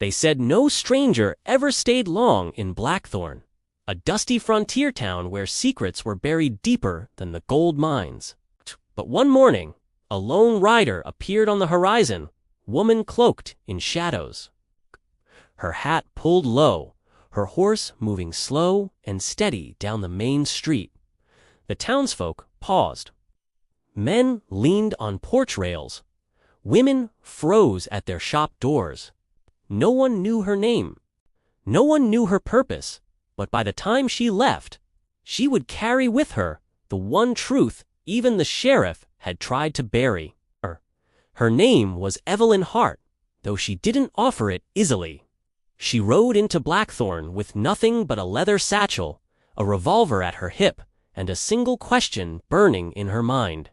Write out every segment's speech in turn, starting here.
They said no stranger ever stayed long in Blackthorn, a dusty frontier town where secrets were buried deeper than the gold mines. But one morning, a lone rider appeared on the horizon, woman cloaked in shadows. Her hat pulled low, her horse moving slow and steady down the main street. The townsfolk paused. Men leaned on porch rails. Women froze at their shop doors. No one knew her name. No one knew her purpose, but by the time she left, she would carry with her the one truth even the sheriff had tried to bury. Her name was Evelyn Hart, though she didn't offer it easily. She rode into Blackthorn with nothing but a leather satchel, a revolver at her hip, and a single question burning in her mind.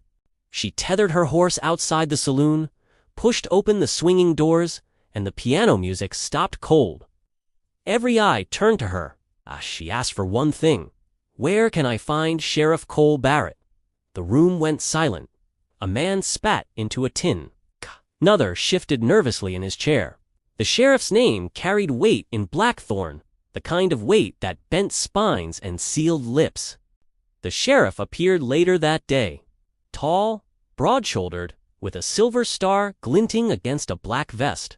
She tethered her horse outside the saloon, pushed open the swinging doors, and the piano music stopped cold. Every eye turned to her. She asked for one thing. "Where can I find Sheriff Cole Barrett?" The room went silent. A man spat into a tin. Another shifted nervously in his chair. The sheriff's name carried weight in Blackthorn, the kind of weight that bent spines and sealed lips. The sheriff appeared later that day, tall, broad-shouldered, with a silver star glinting against a black vest.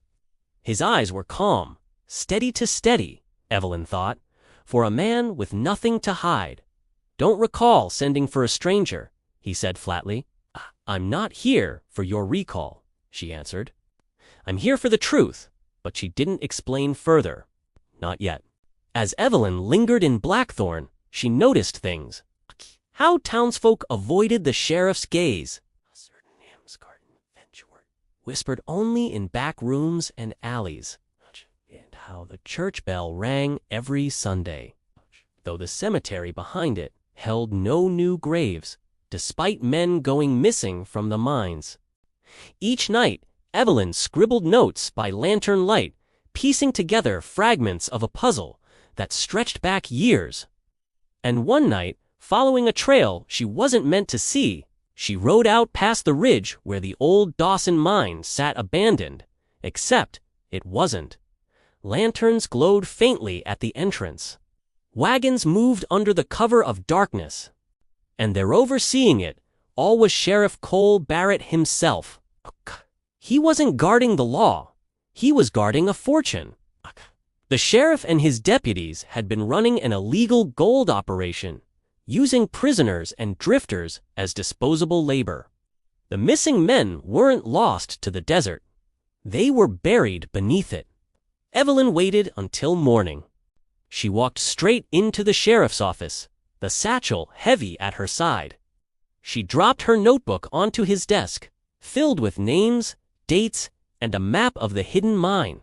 His eyes were calm, steady to steady, Evelyn thought, for a man with nothing to hide. "Don't recall sending for a stranger," he said flatly. "I'm not here for your recall," she answered. "I'm here for the truth," but she didn't explain further. Not yet. As Evelyn lingered in Blackthorn, she noticed things. How townsfolk avoided the sheriff's gaze. A certain hymns garden venture, whispered only in back rooms and alleys. And how the church bell rang every Sunday, though the cemetery behind it held no new graves, despite men going missing from the mines. Each night, Evelyn scribbled notes by lantern light, piecing together fragments of a puzzle that stretched back years. And one night, following a trail she wasn't meant to see, she rode out past the ridge where the old Dawson mine sat abandoned, except it wasn't. Lanterns glowed faintly at the entrance. Wagons moved under the cover of darkness. And there overseeing it all was Sheriff Cole Barrett himself. He wasn't guarding the law. He was guarding a fortune. The sheriff and his deputies had been running an illegal gold operation, using prisoners and drifters as disposable labor. The missing men weren't lost to the desert. They were buried beneath it. Evelyn waited until morning. She walked straight into the sheriff's office, the satchel heavy at her side. She dropped her notebook onto his desk, filled with names, dates, and a map of the hidden mine.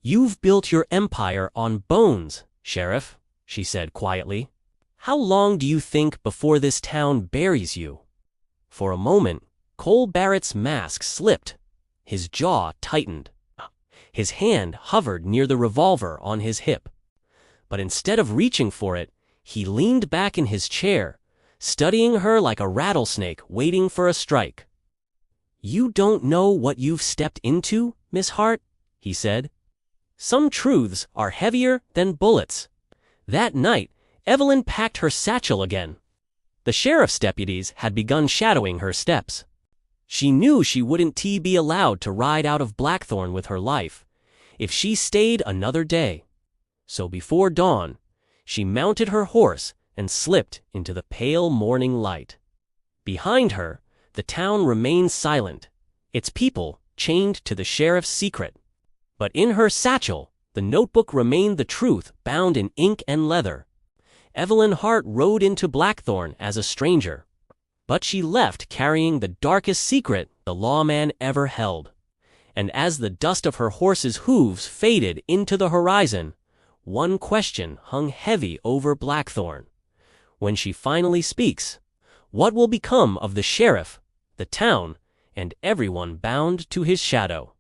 "You've built your empire on bones, Sheriff," she said quietly. "How long do you think before this town buries you?" For a moment, Cole Barrett's mask slipped. His jaw tightened. His hand hovered near the revolver on his hip. But instead of reaching for it, he leaned back in his chair, studying her like a rattlesnake waiting for a strike. "You don't know what you've stepped into, Miss Hart," he said. "Some truths are heavier than bullets." That night, Evelyn packed her satchel again. The sheriff's deputies had begun shadowing her steps. She knew she wouldn't be allowed to ride out of Blackthorn with her life if she stayed another day. So before dawn, she mounted her horse and slipped into the pale morning light. Behind her, the town remained silent, its people chained to the sheriff's secret. But in her satchel, the notebook remained the truth bound in ink and leather. Evelyn Hart rode into Blackthorn as a stranger, but she left carrying the darkest secret the lawman ever held. And as the dust of her horse's hooves faded into the horizon, one question hung heavy over Blackthorn. When she finally speaks, what will become of the sheriff, the town, and everyone bound to his shadow?